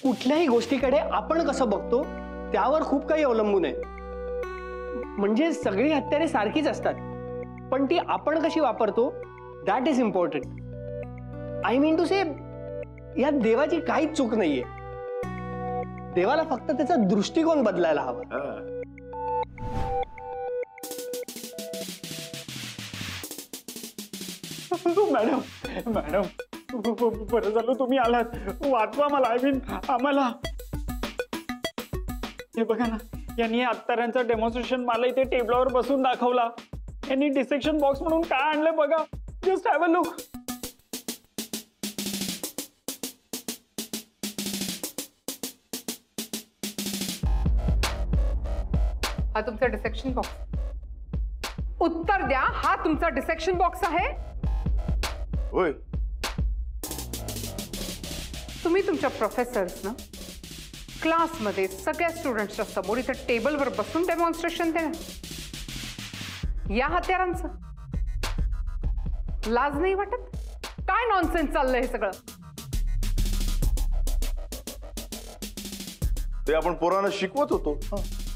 कुठल्याही गोष्टीकडे आपण कसं बघतो त्यावर खूप काही अवलंबून आहे. म्हणजे सगळी हत्यारे सारखीच असतात, पण ती आपण कशी वापरतो that is important. I mean to say, या देवाची काहीच चूक नाहीये. देवाला फक्त त्याचा दृष्टिकोन बदलायला हवा. मॅडम मॅडम बरं झालं तुम्ही आलात, वाचवा मला. आय मीन आम्हाला. हे बघा ना, यांनी अत्तारांचा डेमॉन्स्ट्रेशन मला इथे टेबलावर बसून दाखवला. यांनी डिसेक्शन बॉक्स म्हणून काय आणलं बघा. Just have a look. हा तुमचा डिसेक्शन बॉक्स. उत्तर द्या, हा तुमचा डिसेक्शन बॉक्स आहे? होय. तुम्ही तुमच्या प्रोफेसर्सना क्लासमध्ये सगळ्या स्टुडंट्सच्या समोर इथे टेबलवर बसून डेमॉन्स्ट्रेशन देणार, या हत्यारांचं लाज नाही वाटत? काय नॉनसेन्स चाललंय हे सगळं? ते आपण पोरांना शिकवत होतो.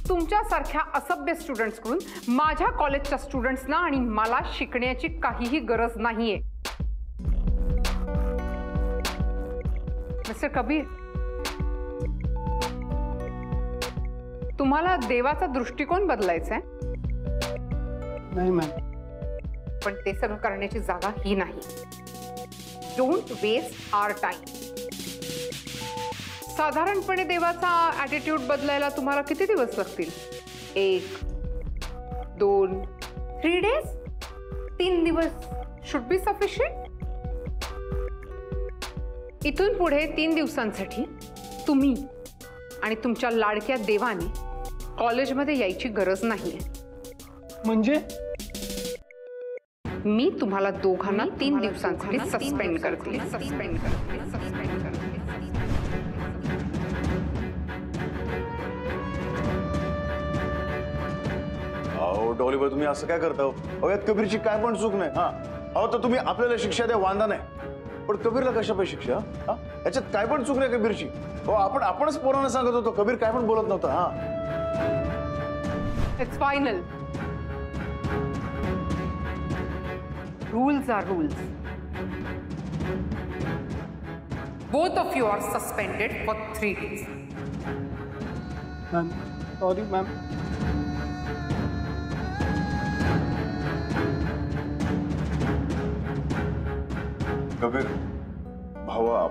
तुमच्यासारख्या असभ्य स्टुडंट्सकडून माझ्या कॉलेजच्या स्टुडंट्सना आणि मला शिकण्याची काहीही गरज नाहीये. मिस्टर कबीर, तुम्हाला देवाचा दृष्टिकोन बदलायचा आहे? नाही मॅम. पण ते सगळं करण्याची जागा ही नाही. Don't waste our time. साधारणपणे देवाचा ॲटिट्यूड बदलायला तुम्हाला किती दिवस लागतील? 1, 2, 3 days? 3 दिवस शुड बी सफिशियंट. इथून पुढे 3 दिवसांसाठी तुम्ही आणि तुमच्या लाडक्या देवाने कॉलेजमध्ये यायची गरज नाहीये. म्हणजे मी तुम्हाला दोघांना 3 दिवसांसाठी सस्पेंड करते. अहो डॉलीबाई, तुम्ही असं काय करता? अहो यात कबीरची काय पण चूक नाही. हा अहो तर तुम्ही आपल्याला शिक्षा द्या, वांधा नाही, पण कबीरला कशा पाहिजे शिक्षा? हा याच्यात काय पण चूक नाही कबीरची. हो आपणच पोरांना सांगत होतो, कबीर काय पण बोलत नव्हता. हा it's final. Rules are rules. Both of you are suspended for 3 days. Ma'am sorry ma'am. Kabir भावा,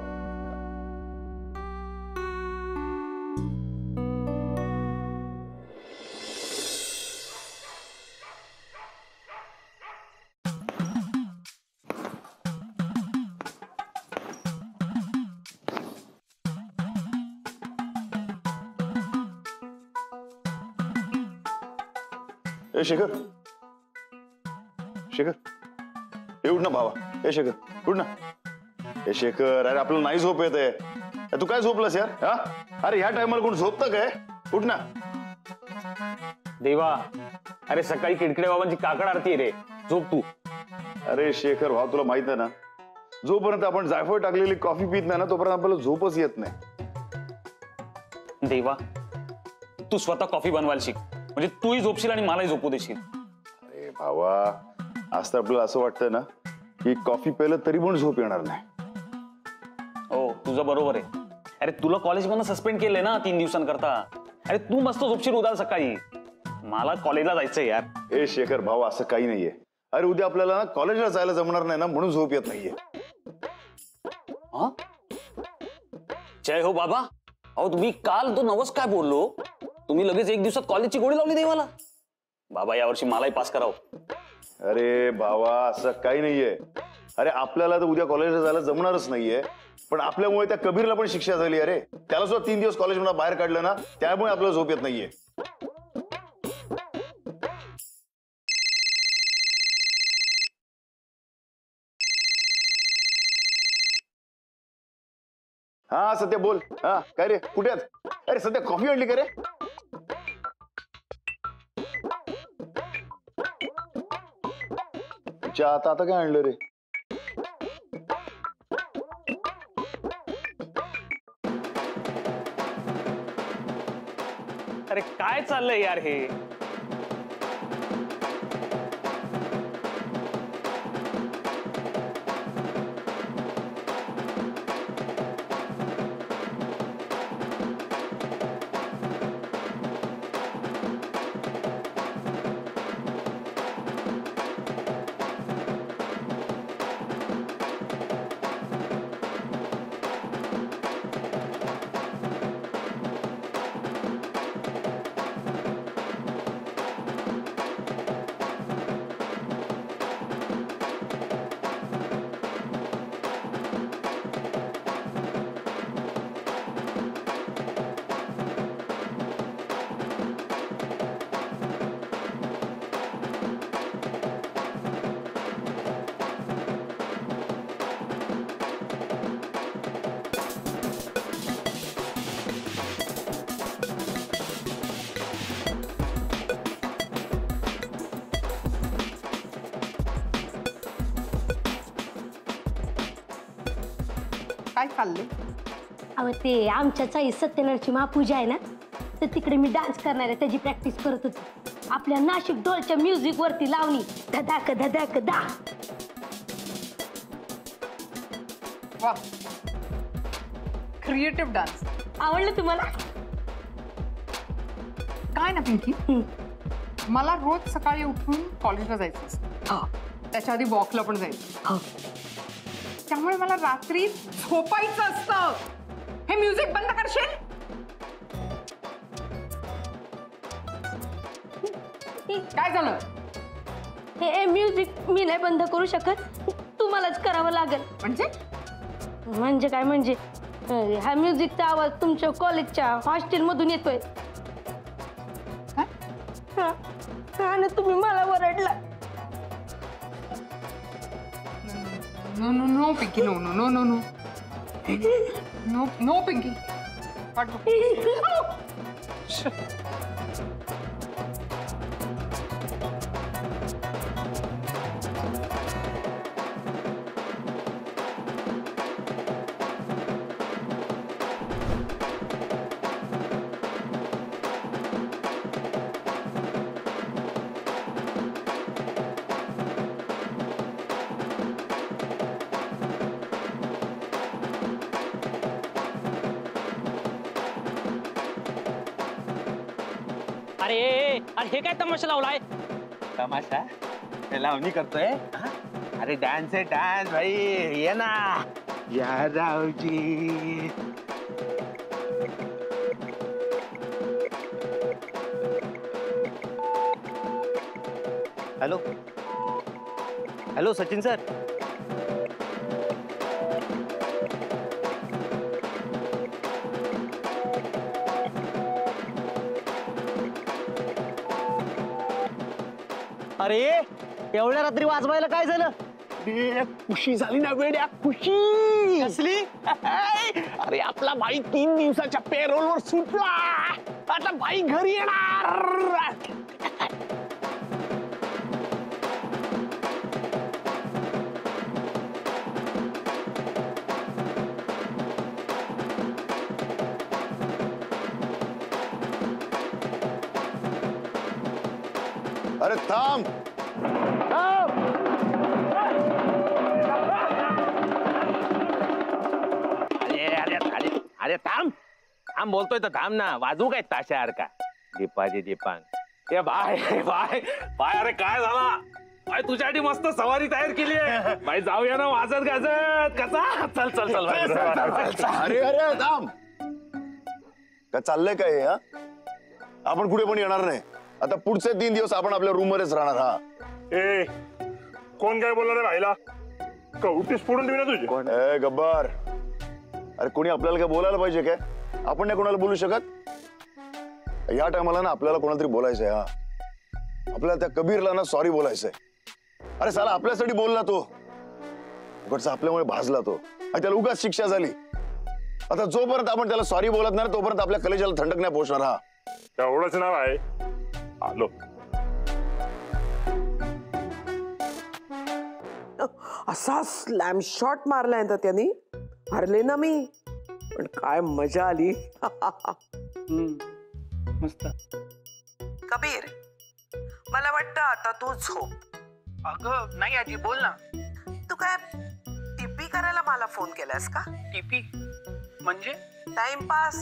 ए शेखर, शेखर हे उठ ना भावा. ए शेखर उठ ना. ए शेखर, अरे आपल्याला नाही झोप येत आहे. तू काय झोपलास यार? हा अरे ह्या टायमाला कोण झोपतं काय? उठ ना. देवा, अरे सकाळी किडकिडे बाबांची काकड आरती रे, झोप तू. अरे शेखर भाव, तुला माहित आहे ना, जोपर्यंत आपण जायफळ टाकलेली कॉफी पित नाही ना तोपर्यंत आपल्याला झोपच येत नाही. देवा, तू स्वतः कॉफी बनवायला शिक, म्हणजे तूही झोपशील आणि मलाही झोपू देशील. अरे भावा, आज तर आपल्याला असं वाटतं ना की कॉफी प्यायला तरी पण झोप येणार नाही. हो तुझं बरोबर आहे. अरे तुला कॉलेजमधून सस्पेंड केलंय ना 3 दिवसांकरता. अरे तू मस्त झोपशील उद्या सकाळी. मला कॉलेजला जायचंय यार. ए शेखर भाऊ, असं काही नाहीये. अरे उद्या आपल्याला ना कॉलेजला जायला जमणार नाही ना, म्हणून झोप येत नाहीये. जय हो बाबा. अहो तुम्ही काल तो नवस काय बोललो, तुम्ही लगेच 1 दिवसात कॉलेजची गोडी लावली देवाला. बाबा यावर्षी मलाही पास कराव. अरे बाबा, असं काही नाहीये. अरे आपल्याला तर उद्या कॉलेजला जायला जमणारच नाहीये, पण आपल्यामुळे त्या कबीरला पण शिक्षा झाली. अरे त्याला सुद्धा 3 दिवस कॉलेजमधून बाहेर काढलं ना, त्यामुळे आपल्याला झोप येत नाहीये. हा सध्या बोल. हा काय रे, कुठे आहेत? अरे सध्या कॉफी आणली का रे? आता काय आणलं रे? अरे काय चाललंय यार हे? काय चाललंय? अहो ते आमच्या चाई सत्यनारायणची महापूजा आहे ना, तर तिकडे मी डान्स करणार आहे, त्याची प्रॅक्टिस करत होती. आपल्या नाशिक ढोलच्या म्युझिक वरती लावणी धदाक धदाक दा. वा, क्रिएटिव्ह डान्स. आवडलं तुम्हाला? काय ना पिंकी, मला रोज सकाळी उठून कॉलेजला जायचं असतं. त्याच्या आधी वॉकला पण जायचं. त्यामुळे मला रात्री झोपायचं असतं. हे म्युझिक बंद करशील? काय झालं? हे म्युझिक मी नाही बंद करू शकत, तुम्हालाच करावं लागेल. म्हणजे काय म्हणजे, हा म्युझिकचा आवाज तुमच्या कॉलेजच्या हॉस्टेल मधून येतोय. आणि तुम्ही मला ओरडला. No no no Pinky, no no no no no no no Pinky. अरे अरे हे काय तमाशा लावलाय? तमाशा लावणी करतोय? अरे डान्स आहे डान्स भाई, ये ना या Raoji. Hello hello Sachin sir. अरे एवढ्या रात्री वाजवायला काय झालं? खुशी झाली ना वेड्या, खुशी कसली? अरे आपला भाई 3 दिवसाच्या पेरोलवर सुटला, आता भाई घरी येणार. अरे थांब. अरे थांब थांब बोलतोय तर थांब ना, वाजवू काय ताशासारखा? दीपाजी दीपांग ए बाय बाय बाय. अरे काय झाला बाय? तुझ्यासाठी मस्त सवारी तयार केली आहे बाई, जाऊया ना वाजत गाजत. कसा? चल चल चल अरे अरे थांब. काय चाललंय काय हे? आपण कुठे पण येणार नाही. आता पुढचे 3 दिवस आपण आपल्या रूम मध्येच राहणार. हा ए कोण काय बोलणार आहे भाईला? कवटीस फोडून देऊ ना तुझी. ए गब्बर, अरे कोणी आपल्याला काय बोलायला पाहिजे काय? आपण नाही कोणाला बोलू शकत. या टायमाला ना आपल्याला कोणाला तरी बोलायचंय. हा आपल्याला त्या कबीरला ना सॉरी बोलायचंय. अरे साला आपल्यासाठी बोलला तो, उगाच आपल्यामुळे भाजला तो आणि त्याला उगाच शिक्षा झाली. आता जोपर्यंत आपण त्याला सॉरी बोलत नाही तोपर्यंत आपल्या कलेजाला थंडक नाही पोहोचणार. हा एवढंच नाव आहे. आलो. असा स्लॅम शॉट मारलाय ना त्यांनी, हरले ना मी, पण काय मजा आली. मस्त. कबीर, मला वाटतं आता तू झोप. अगं नाही आजी, बोल ना. तू काय टिपी करायला मला फोन केलास का? टीपी म्हणजे? टाइमपास.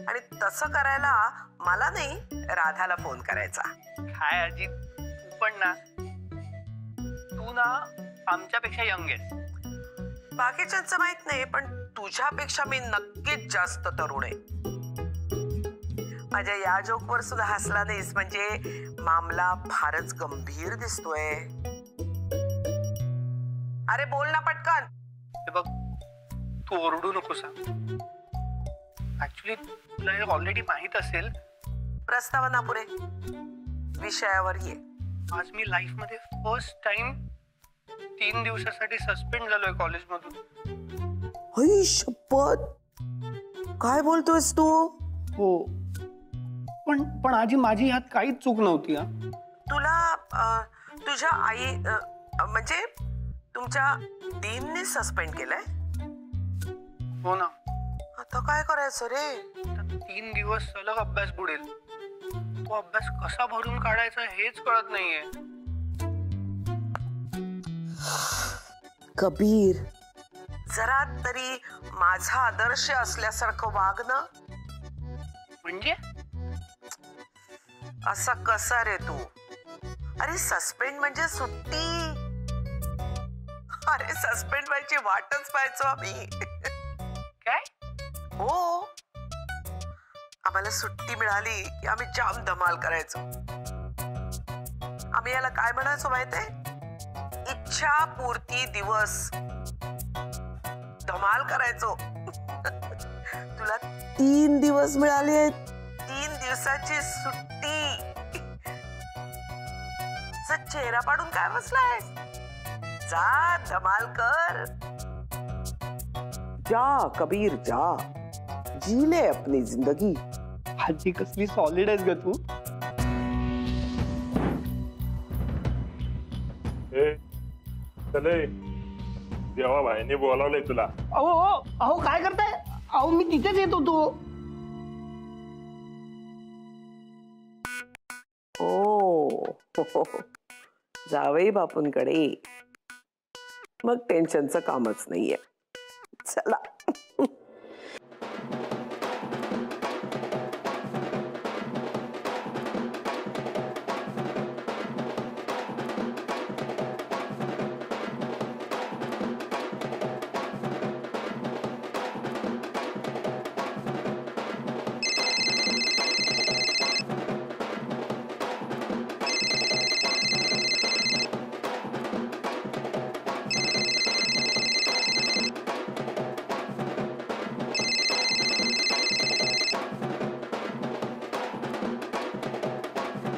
आणि तसं करायला मला नाही, राधाला फोन करायचा. काय आजी, तू पण ना, तू ना आमच्यापेक्षा यंग आहेस. बाकीच्यांचं माहित नाही, पण तुझ्यापेक्षा मी नक्कीच जास्त तरुण आहे. माझ्या या जोकवर सुद्धा हसला नाहीस म्हणजे मामला फारच गंभीर दिसतोय. अरे बोल ना पटकन. हे बघ, तू ओरडू नकोस. ऍक्च्युली तुला हे ऑलरेडी माहित असेल. प्रस्तावना पुरे विषयावर ये. आज मी लाईफ मध्ये फर्स्ट टाइम 3 दिवसासाठी सस्पेंड झालोय कॉलेजमधून. हई शपथ, काय बोलतोयस तू? हो, पण आजी माझी ह्यात काहीच चूक नव्हती. तुला तुझ्या आई म्हणजे तुमच्या डीनने सस्पेंड केलंय? हो ना. आता काय करायचं रे? 3 दिवस सलग अभ्यास बुडेल. तो अभ्यास कसा भरून काढायचा हेच कळत नाहीये. कबीर, जरा तरी माझा आदर्श असल्यासारखं वाग ना. म्हणजे असं कसा रे तू? अरे सस्पेंड म्हणजे सुट्टी. अरे सस्पेंड व्हायची वाटच पाहायचो आम्ही. काय? हो, आम्हाला सुट्टी मिळाली की आम्ही जाम धमाल करायचो. आम्ही याला काय म्हणायचो माहितीये? इच्छापूर्ती दिवस. धमाल करायचो. तुला 3 दिवस मिळाले आहेत. 3 दिवसाची सुट्टी. चेहरा पाडून काय बसलाय? जा धमाल कर. जा कबीर जा, जी ले अपनी जिंदगी. आजी कसली सॉलिड आहेस ग तू. चले देवा भाईने बोलावलंय तुला. अहो काय करताय? अहो मी तिथेच येत होतो. ओ जावई बापूंकडे, मग टेन्शनचं कामच नाहीये. चला.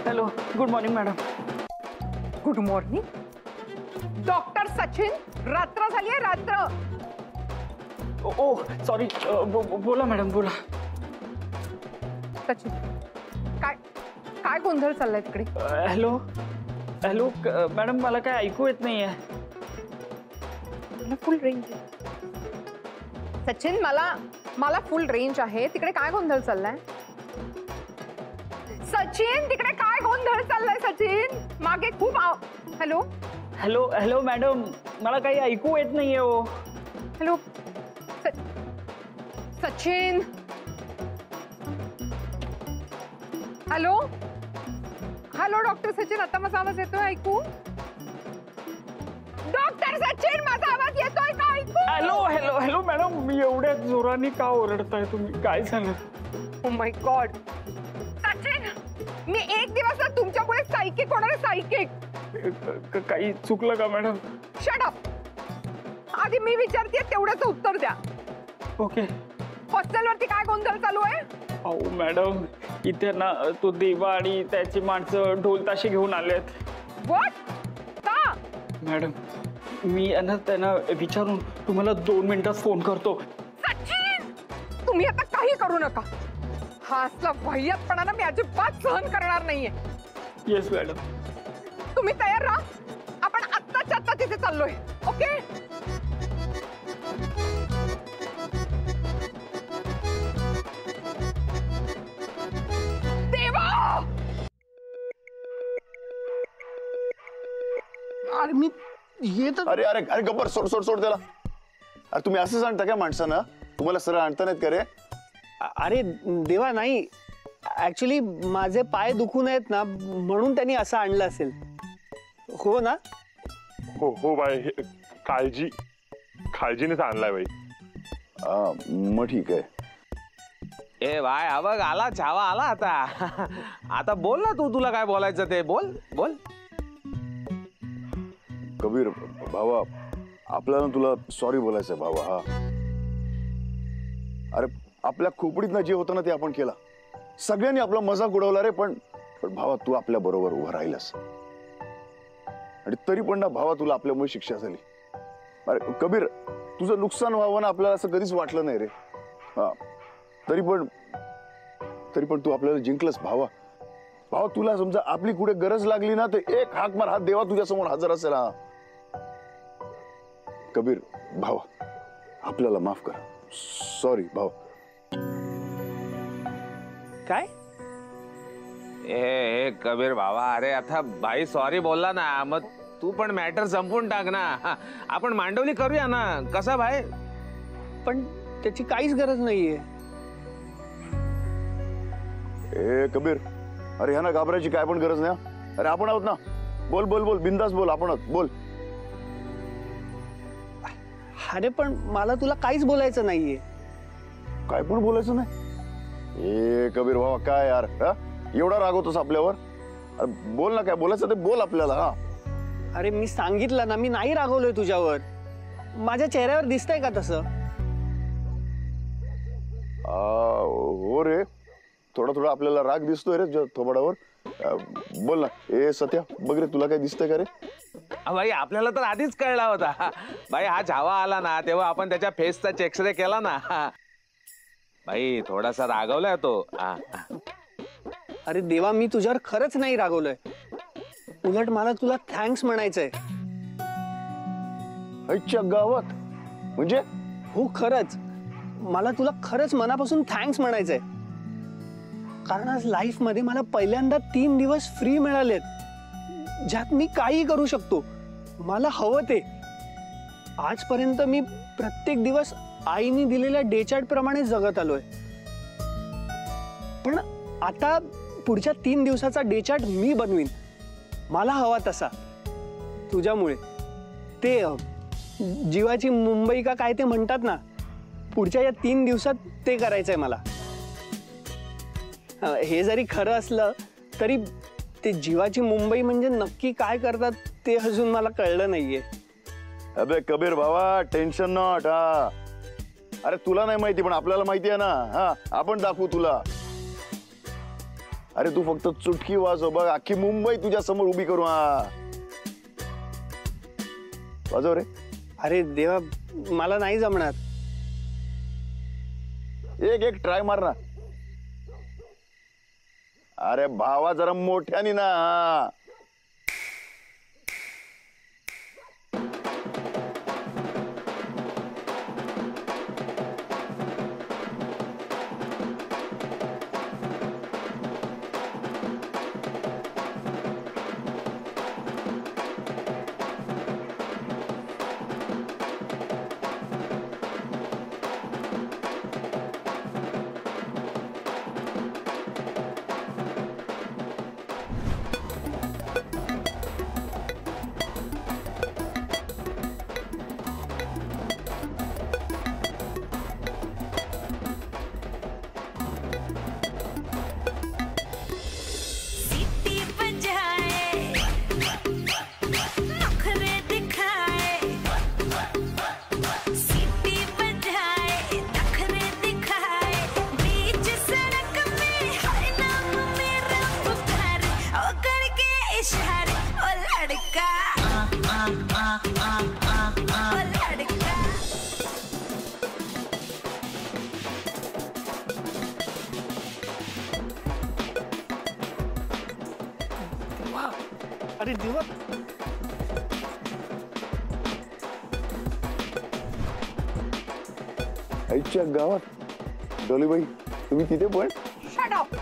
Hello, good morning madam. Good morning doctor Sachin. रात्र झालीये, रात्र. ओ सॉरी. बोला मॅडम, बोला. सचिन, काय काय गोंधळ चाललाय तिकडे? हॅलो हॅलो मॅडम, मला काय ऐकू येत नाहीये. मला फुल रेंज आहे. सचिन, मला फुल रेंज आहे. तिकडे काय गोंधळ चाललाय? सचिन, तिकडे काय गोंधळ चाललाय? सचिन, मागे खूप हॅलो हॅलो हॅलो मॅडम, मला काही ऐकू येत नाहीये. हो hello Sachin. Hello hello doctor Sachin, आता माझा आवाज येतोय ऐकू? डॉक्टर सचिन, माझा आवाज येतोय का ऐकू? हॅलो हॅलो हॅलो मॅडम, मी एवढ्या जोराने का ओरडताय तुम्ही? काय झालं? ओ माय गॉड सचिन, मी एक दिवस ना तुमच्यामुळे सायकिक होणार. सायकिक. काही चुकलं का मॅडम? Shut up. आधी मी विचारते तेवढंच उत्तर द्या. ओके. हॉस्टेलवरती काय गोंधळ चालू आहे? अहो मॅडम, इथे ना तो देवा आणि त्याची माणसं ढोल ताशे घेऊन आलेत. व्हॉट? का? मॅडम, मी त्यांना विचारून तुम्हाला 2 मिनिटात फोन करतो. सचिन, तुम्ही आता काही करू नका. हा असला वाह्यातपणा ना मी अजिबात सहन करणार नाहीये. Yes madam. तुम्ही तयार राहा. आपण आत्ताच्या आत्ता तिथे चाललोय. ओके? मी येत. अरे अरे अरे गब्बर, सोड सोड सोड त्याला. अरे तुम्ही असं सांगता काय माणसांना? तुम्हाला सरळ आणता नाहीत का रे? अरे देवा नाही, ऍक्च्युली माझे पाय दुखून आहेत ना, म्हणून त्यांनी असं आणलं असेल. हो ना? हो हो बाई, काळजीनेच आणलाय बाई. मग ठीक आहे. ए बाय, हा बघ आला छावा आला आता. आता बोल ना, तुला काय बोलायचं ते बोल बोल. कबीर भावा, आपल्याला तुला सॉरी बोलायचंय भावा. हा, अरे आपल्या खोपडीतनं जे होतं ना ते आपण केला. सगळ्यांनी आपला मजाक उडवला रे, पण भावा तू आपल्या बरोबर उभा राहिलास. आणि तरी पण ना भावा, तुला आपल्यामुळे शिक्षा झाली. अरे कबीर, तुझं नुकसान व्हावं ना आपल्याला असं कधीच वाटलं नाही रे. हा, तरी पण तू आपल्याला जिंकलंस भावा. भावा तुला समजा आपली कुठे गरज लागली ना, तर एक हाक मार, हा देवा तुझ्या समोर हजर असेल. हा कबीर भावा, आपल्याला माफ कर. सॉरी भावा. काय? ए कबीर भावा, अरे आता भाई सॉरी बोलला ना, मग तू पण मॅटर संपून टाक ना. आपण मांडवली करूया ना, कसा भाई? पण त्याची काहीच गरज नाहीये. ए कबीर, अरे ह्या ना घाबरायची काय पण गरज नाही. अरे आपण आहोत ना. बोल बोल बोल, बिंदास बोल, आपण आहोत, बोल. अरे पण मला तुला काहीच बोलायचं नाहीये. काय पण बोलायचं नाही? ए कबीर भावा, काय यार, एवढा रागवतोस आपल्यावर? अरे बोल ना, काय बोलायचं ते बोल आपल्याला. हा, अरे मी सांगितलं ना, मी नाही रागवलोय तुझ्यावर. माझ्या चेहऱ्यावर दिसतंय का तसं? हो रे, थोडा थोडा आपल्याला राग दिसतोय रे थोबाडावर. बोल ना. ए सत्या, बघ रे, तुला काय दिसतंय का रे? भाई आपल्याला तर आधीच कळला होता. भाई हा छावा आला ना, तेव्हा आपण त्याच्या फेसचा चेक्सरे केला ना. भाई थोडासा रागवलाय तो. अरे देवा, मी तुझ्यावर खरंच नाही रागवलोय. उलट मला तुला थँक्स म्हणायचंय. अच्छा गावात म्हणजे? हो खरंच, मला तुला खरंच मनापासून थँक्स म्हणायचंय. कारण आज लाईफ मध्ये मला पहिल्यांदा 3 दिवस फ्री मिळालेत, ज्यात मी काही करू शकतो, मला हवं ते. आजपर्यंत मी प्रत्येक दिवस आईने दिलेल्या डे चार्ट प्रमाणे जगत आलोय. पण आता पुढच्या 3 दिवसाचा डे चार्ट मी बनवीन, मला हवा तसा. तुझ्यामुळे ते जीवाची मुंबई का काय ते म्हणतात ना, पुढच्या या 3 दिवसात ते करायचंय मला. हे जरी खरं असलं तरी ते जीवाची मुंबई म्हणजे नक्की काय करतात ते अजून मला कळलं नाहीये. अबे कबीर भावा, टेन्शन नॉट. हा, अरे तुला नाही माहिती पण आपल्याला माहिती आहे ना. हा, आपण दाखवू तुला. अरे तू फक्त चुटकी वाजव, बघ अख्खी मुंबई तुझ्या समोर उभी करू. हा, वाजव रे. अरे देवा, मला नाही जमणार. एक ट्राय मार ना. अरे भावा, जरा मोठ्यानी ना. अरे देवा, आईच्या गावात डोलीबाई, तुम्ही तिथे पण? Shut up.